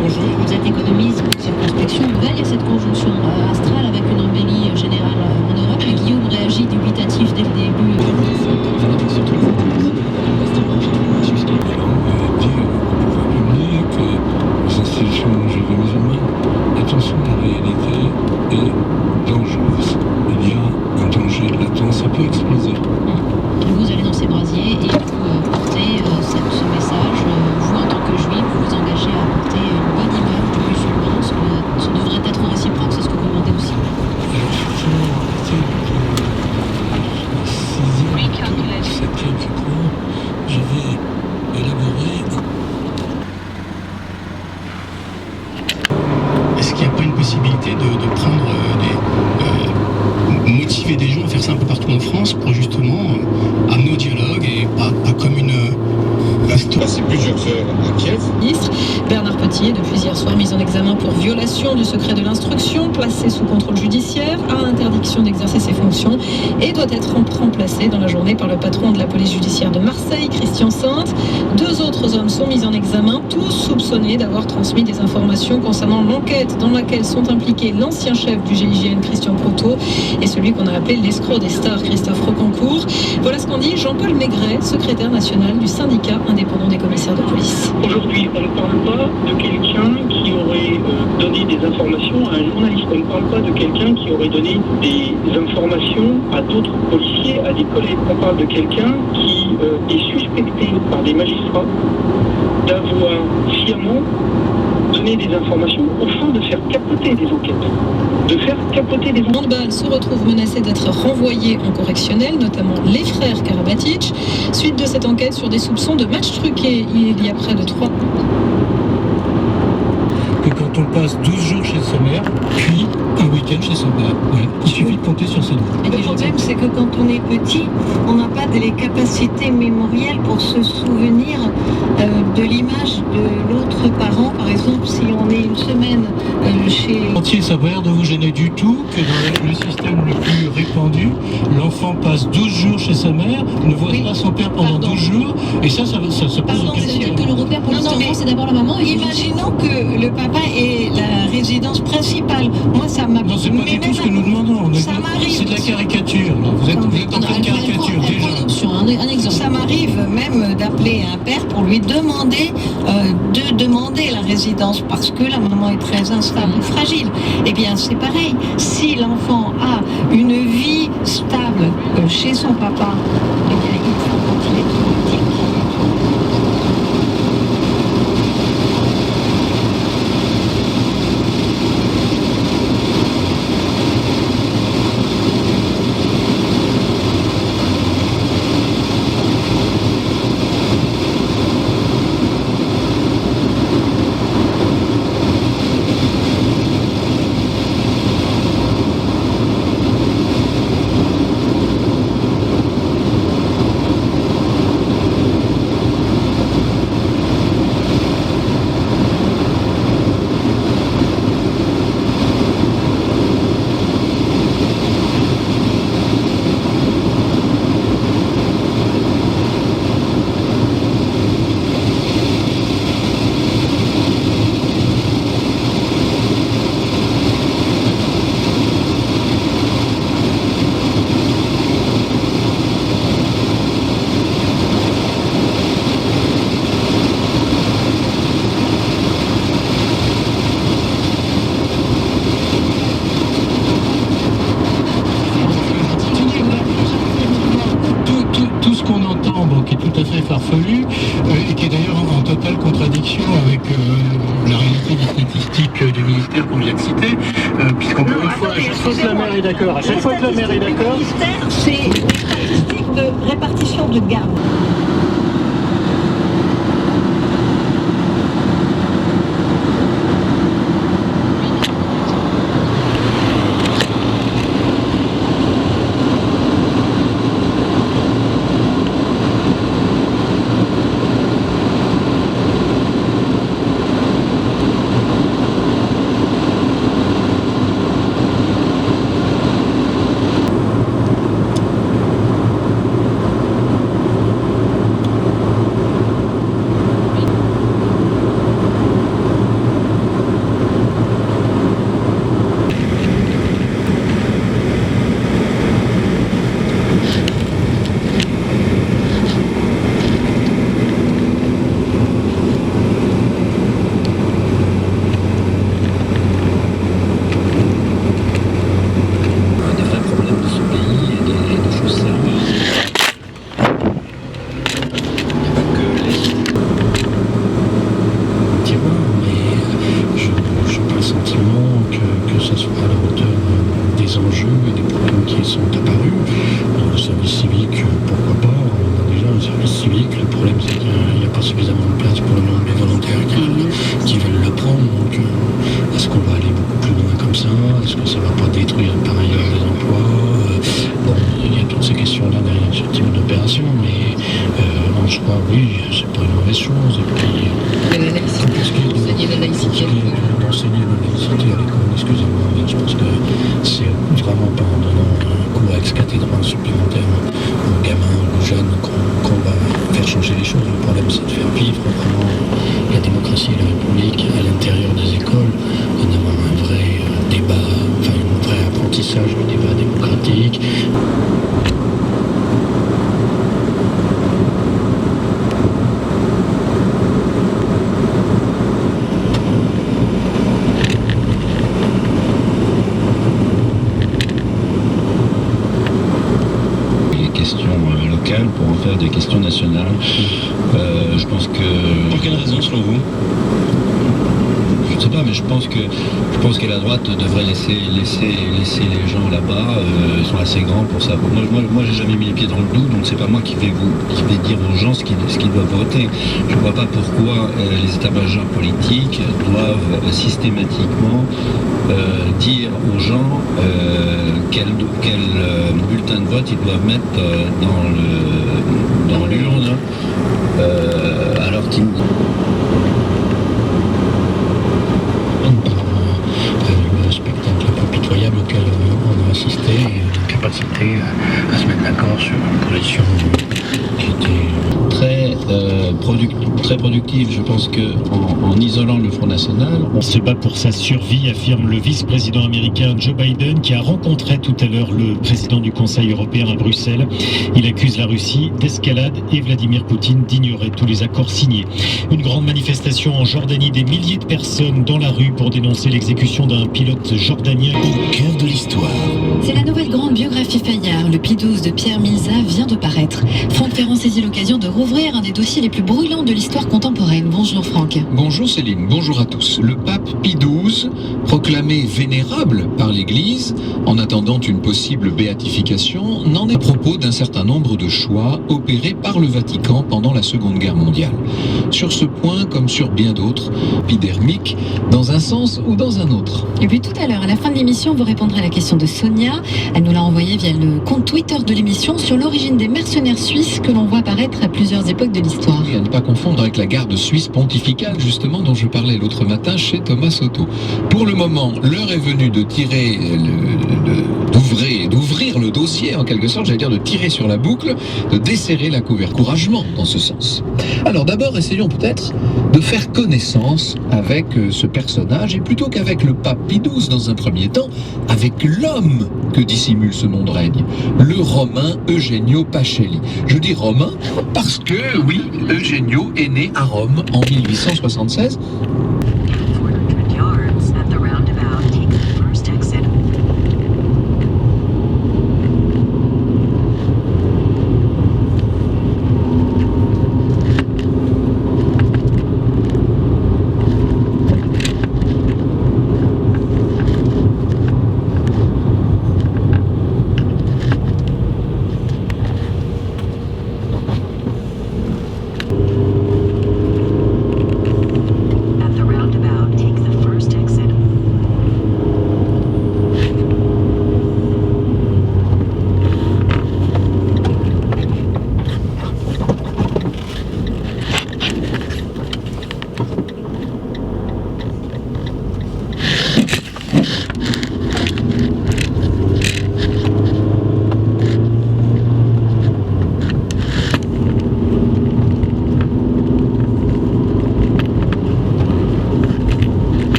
Bonjour. Vous êtes économiste, circonspection nouvelle, il y a cette conjonction astrale avec une embellie générale en Europe, et Guillaume réagit dubitatif dès le début. Les institutions musulmanes, attention, la réalité est dangereuse. Il y a un danger latent, ça peut exploser. Vous allez dans ces brasiers et vous portez ce message. Vous, en tant que juif, vous vous engagez à apporter une bonne image du musulman. Ce devrait être réciproque, c'est ce que vous demandez aussi. Alors, effectivement, cette quelques points, je vais élaborer. Est-ce qu'il n'y a pas une possibilité de prendre motiver des gens à faire ça un peu partout en France pour justement amener au dialogue et pas comme une C'est plusieurs heures à Kiev. Ministre Bernard Petit est depuis hier soir mis en examen pour violation du secret de l'instruction, placé sous contrôle judiciaire, a interdiction d'exercer ses fonctions et doit être remplacé dans la journée par le patron de la police judiciaire de Marseille, Christian Sainte. 2 autres hommes sont mis en examen, tous soupçonnés d'avoir transmis des informations concernant l'enquête dans laquelle sont impliqués l'ancien chef du GIGN, Christian Proto, et celui qu'on a appelé l'escroc des stars, Christophe Rocancourt. Voilà ce qu'en dit Jean-Paul Maigret, secrétaire national du syndicat indépendant des commissaires de police. Aujourd'hui, on ne parle pas de quelqu'un qui aurait donné des informations à un journaliste. On ne parle pas de quelqu'un qui aurait donné des informations à d'autres policiers, à des collègues. On parle de quelqu'un qui est suspecté par des magistrats d'avoir sciemment donné des informations au fin de faire capoter des enquêtes. Handball se retrouve menacé d'être renvoyé en correctionnel, notamment les frères Karabatic, suite de cette enquête sur des soupçons de match truqué il y a près de 3 Que quand on passe 12 jours chez sa mère, puis un week-end chez son père. Ouais. Il suffit de compter sur ses doigts. Le problème, c'est que quand on est petit, on n'a pas les capacités mémorielles pour se souvenir de l'image de l'autre parent. Par exemple, si on est une semaine chez... Entier, ça n'a pas l'air de vous gêner du tout que dans le système le plus répandu, l'enfant passe 12 jours chez sa mère, ne voit pas son père pendant 12 jours, et ça pose aucune question. C'est-à-dire que le repère pour les enfants, c'est d'abord la maman. Imaginons que le papa est la résidence principale. Moi, ça m'a... Non, c'est pas du tout ce que nous demandons. Ça m'arrive. C'est de la caricature. Vous êtes en pleine caricature, déjà. Un exemple. Ça m'arrive même d'appeler un père pour lui demander de demander la résidence parce que la maman est très instable ou fragile. Eh bien, c'est pareil. Si l'enfant a une vie stable chez son papa, eh bien, il faut continuer de politique. farfelu et qui est d'ailleurs en totale contradiction avec la réalité des statistiques du ministère qu'on vient de citer, puisqu'encore une fois, à chaque fois que la maire est d'accord, c'est une statistique de répartition de gamme. quoi, oui, c'est pas une mauvaise chose. Et puis, Mais la laïcité, enseigner la laïcité. D'enseigner la laïcité à l'école, excusez-moi, mais je pense que c'est vraiment pas en donnant un cours ex cathedra supplémentaire aux gamins, aux jeunes qu'on va faire changer les choses. Le problème, c'est de faire vivre vraiment la démocratie et la République à l'intérieur des écoles, en avoir un vrai débat, enfin un vrai apprentissage du débat démocratique. Pour en faire des questions nationales. Je pense que... Pour quelle raison, selon vous? Je ne sais pas, mais je pense que la droite devrait laisser les gens là-bas. Ils sont assez grands pour ça. Moi, j'ai jamais mis les pieds dans le Doubs, donc c'est pas moi qui vais dire aux gens ce qu'ils doivent voter. Je ne vois pas pourquoi les états-majors politiques doivent systématiquement dire aux gens quel bulletin de vote ils doivent mettre dans l'urne, alors qu'ils... Le spectacle un peu pitoyable auquel on a assisté, et l'incapacité à se mettre d'accord sur une position qui était très productive. Je pense qu'en isolant le Front National, on se bat pour sa survie, affirme le vice-président américain Joe Biden, qui a rencontré tout à l'heure le président du Conseil européen à Bruxelles. Il accuse la Russie d'escalade et Vladimir Poutine d'ignorer tous les accords signés. Une grande manifestation en Jordanie, des milliers de personnes dans la rue pour dénoncer l'exécution d'un pilote jordanien au cœur de l'histoire. C'est la nouvelle grande biographie Fayard, le P12 de Pierre Milza vient de paraître. Franck Ferrand saisit l'occasion de rouvrir un des dossiers les plus brûlants de l'histoire contemporaine. Bonjour Franck. Bonjour Céline, bonjour à tous. Le pape Pie XII, proclamé vénérable par l'Église, en attendant une possible béatification, n'en est à propos d'un certain nombre de choix opérés par le Vatican pendant la Seconde Guerre mondiale. Sur ce point, comme sur bien d'autres, épidermique, dans un sens ou dans un autre. Et puis tout à l'heure, à la fin de l'émission, vous répondrez à la question de Sonia. Elle nous l'a envoyée via le compte Twitter de l'émission sur l'origine des mercenaires suisses que l'on voit apparaître à plusieurs époques de l'histoire. Et à ne pas confondre avec la garde suisse pontificale, justement, dont je parlais l'autre matin chez Thomas Soto. Pour le moment, l'heure est venue de tirer, d'ouvrir le dossier, en quelque sorte, j'allais dire de tirer sur la boucle, de desserrer la couverture. Encouragement dans ce sens. Alors d'abord, essayons peut-être de faire connaissance avec ce personnage, et plutôt qu'avec le pape Pie XII dans un premier temps, avec l'homme que dissimule ce nom de règne, le Romain Eugenio Pacelli. Je dis romain parce que, oui, Eugenio est né à Rome en 1876.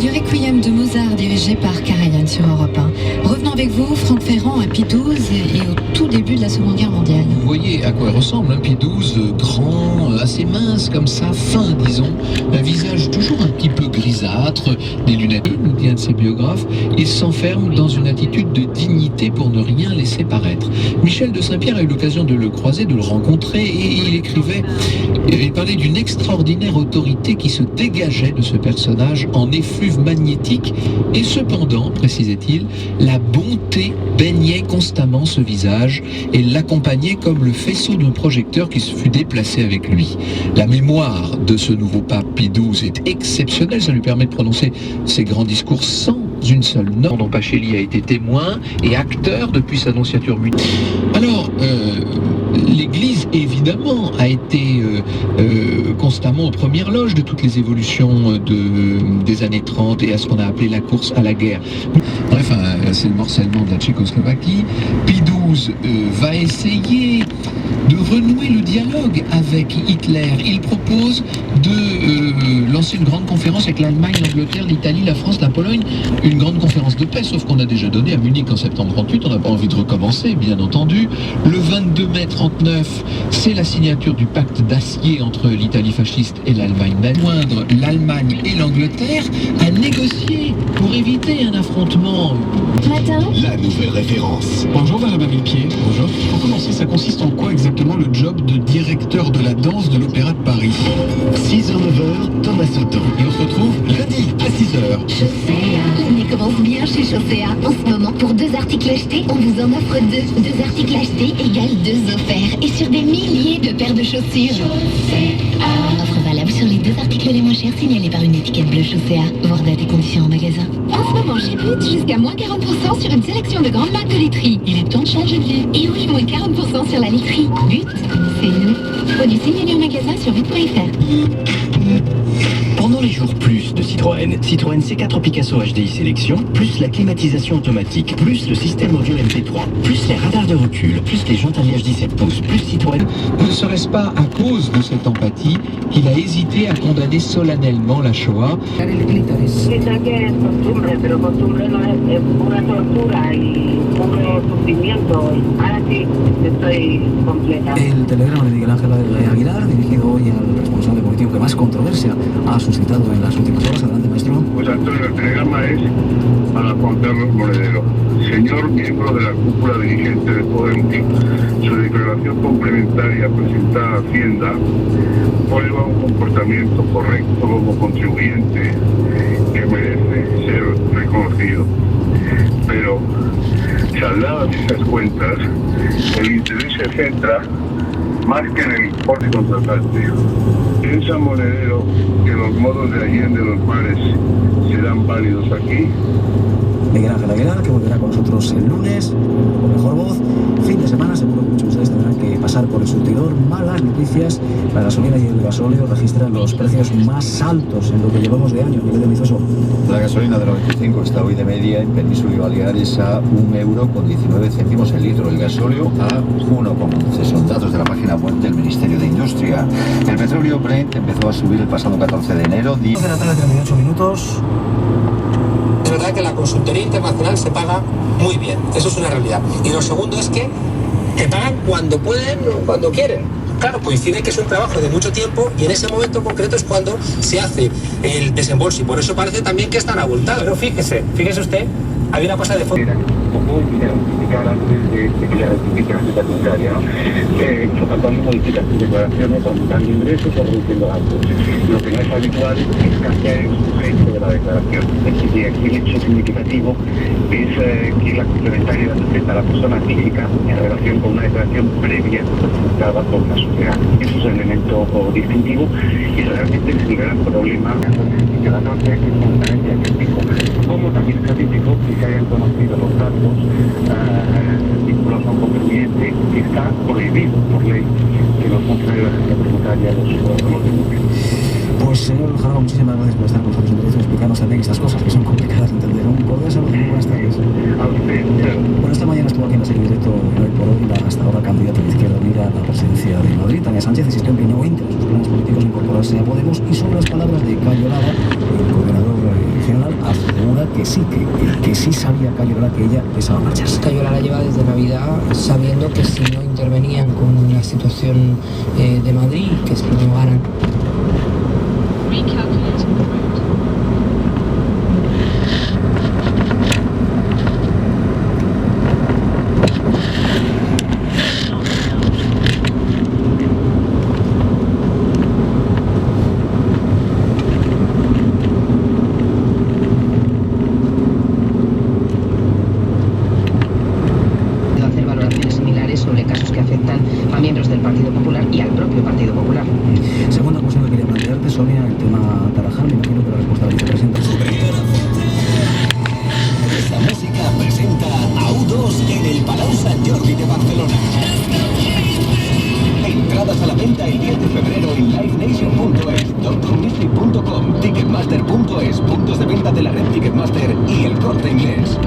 du Requiem de Mozart dirigé par Karajan sur Europe 1. Revenons avec vous, Franck Ferrand, à Pie XII et au tout début de la Seconde Guerre mondiale. Vous voyez à quoi il ressemble, hein, Pie XII, grand, assez mince comme ça, fin disons, un visage toujours un petit peu grisâtre, des lunettes, nous dit un de ses biographes, il s'enferme dans une attitude de dignité pour ne rien laisser paraître. Michel de Saint-Pierre a eu l'occasion de le croiser, de le rencontrer, et il écrivait, il parlait d'une extraordinaire autorité qui se dégageait de ce personnage en effluve magnétique, et cependant, précisait-il, la bonté baignait constamment ce visage et l'accompagnait comme le faisceau d'un projecteur qui se fut déplacé avec lui. La mémoire de ce nouveau pape Pie XII est exceptionnelle, ça lui permet de prononcer ses grands discours sans une seule note, dont Pacelli a été témoin et acteur depuis sa nonciature mutuelle. Alors, l'Église, évidemment, a été constamment aux premières loges de toutes les évolutions des années 30 et à ce qu'on a appelé la course à la guerre. Bref, c'est le morcellement de la Tchécoslovaquie. Pie XII va essayer de renouer le dialogue avec Hitler. Il propose de lancer une grande conférence avec l'Allemagne, l'Angleterre, l'Italie, la France, la Pologne, une grande conférence de paix, sauf qu'on a déjà donné à Munich en septembre 38, on n'a pas envie de recommencer, bien entendu. Le 22 mai 39, c'est la signature du pacte d'acier entre l'Italie fasciste et l'Allemagne. Moindre l'Allemagne et l'Angleterre à négocier pour éviter un affrontement. La nouvelle référence. Bonjour Benjamin Millepied. Bonjour. Pour commencer, ça consiste en quoi exactement le job de directeur de la danse de l'Opéra de Paris? 6h-9h, Thomas Sauton. Et on se retrouve lundi à 6h. L'année commence bien chez Chaussea. En ce moment, pour 2 articles achetés, on vous en offre 2. 2 articles achetés égale 2 offerts. Et sur des milliers de paires de chaussures. Offre valable sur les 2 articles les moins chers signalés par une étiquette bleue Chaussea. Voir date et conditions en magasin. En ce moment, chez But, jusqu'à moins 40% sur une sélection de grandes marques de literie. Il est temps de changer de vie. Et oui, moins 40% sur la literie. But, c'est nous. Produits signalés en magasin sur but.fr. Pendant les jours plus de Citroën, Citroën C4 Picasso HDI Sélection, plus la climatisation automatique, plus le système audio MP3, plus les radars de recul, plus les jantes alliage 17 pouces, plus Citroën. Ne serait-ce pas à cause de cette empathie qu'il a hésité à condamner solennellement la Shoah? Quizá que es costumbre, pero costumbre no es pura tortura y puro sufrimiento. Ahora sí, estoy completa. El telegrama de Miguel Ángel Aguilar, dirigido hoy al responsable político que más controversia ha suscitado en las últimas horas. Adelante, maestro. Pues Antonio, el telegrama es para Juan Carlos Monedero. Señor miembro de la cúpula dirigente de Podemos, su declaración complementaria presentada a Hacienda prueba un comportamiento correcto como contribuyente que merece ser reconocido. Pero, saldadas esas cuentas, el interés se centra más que en el importe contratante. ¿Piensa Monedero que los modos de Allende de los mares serán válidos aquí? Miguel Ángel Aguilar, que volverá con nosotros el lunes, con mejor voz. Fin de semana, seguro que muchos de ustedes tendrán que pasar por el surtidor. Malas noticias, la gasolina y el gasóleo registran los precios más altos en lo que llevamos de año. Nivel de Mizoso. La gasolina de 95 está hoy de media en Península y Baleares a 1,19 € el litro. El gasóleo a 1,11. Son datos de la página web del Ministerio de Industria. El petróleo Brent empezó a subir el pasado 14 de enero. 10 de la tarde, 38 minutos. Es verdad que la consultoría internacional se paga muy bien, eso es una realidad. Y lo segundo es que te pagan cuando pueden o cuando quieren. Claro, coincide que es un trabajo de mucho tiempo y en ese momento concreto es cuando se hace el desembolso y por eso parece también que están abultados. Pero fíjese usted, hay una cosa de fondo. Antes de que ya rectifique la secretaria, tratando de modificar sus declaraciones, aumentando ingresos o reduciendo gastos. Lo que no es habitual es cambiar el sujeto de la declaración. Es decir, aquí el hecho significativo es que la complementaria afecta a la persona física en relación con una declaración previa presentada por la sociedad. Eso es el elemento distintivo y realmente es el gran problema que la norma es fundamentalmente científico. Como también es científico que se hayan conocido los datos vinculados a un contribuyente que está prohibido por ley que los funcionarios de la agencia tributaria los divulguen. Pues señor Jaraba, muchísimas gracias por estar con nosotros en directo y explicarnos también estas cosas que son complicadas de entender. Un cordial saludo y buenas tardes. Bueno, esta mañana estuvo aquí en la serie directo Hoy por Hoy la hasta ahora candidata de Izquierda Unida a la presidencia de Madrid. Tania Sánchez insistió en que no entre sus planes políticos incorporarse a Podemos y sobre las palabras de Cayo Lara, el coordinador general, que sí sabía Cayo Lara que ella pensaba marcharse. Cayo Lara lleva desde Navidad sabiendo que si no intervenían con la situación de Madrid, que si no ganan. Sobre casos que afectan a miembros del Partido Popular y al propio Partido Popular. Segunda cuestión que quería plantearte, Sonia, el tema Tarajal, me imagino que la respuesta de la vicepresidenta. Esta música presenta a U2 en el Palau Sant Jordi de Barcelona. Entradas a la venta el 10 de febrero en livenation.es, drmusic.com, ticketmaster.es, puntos de venta de la red Ticketmaster y El Corte Inglés.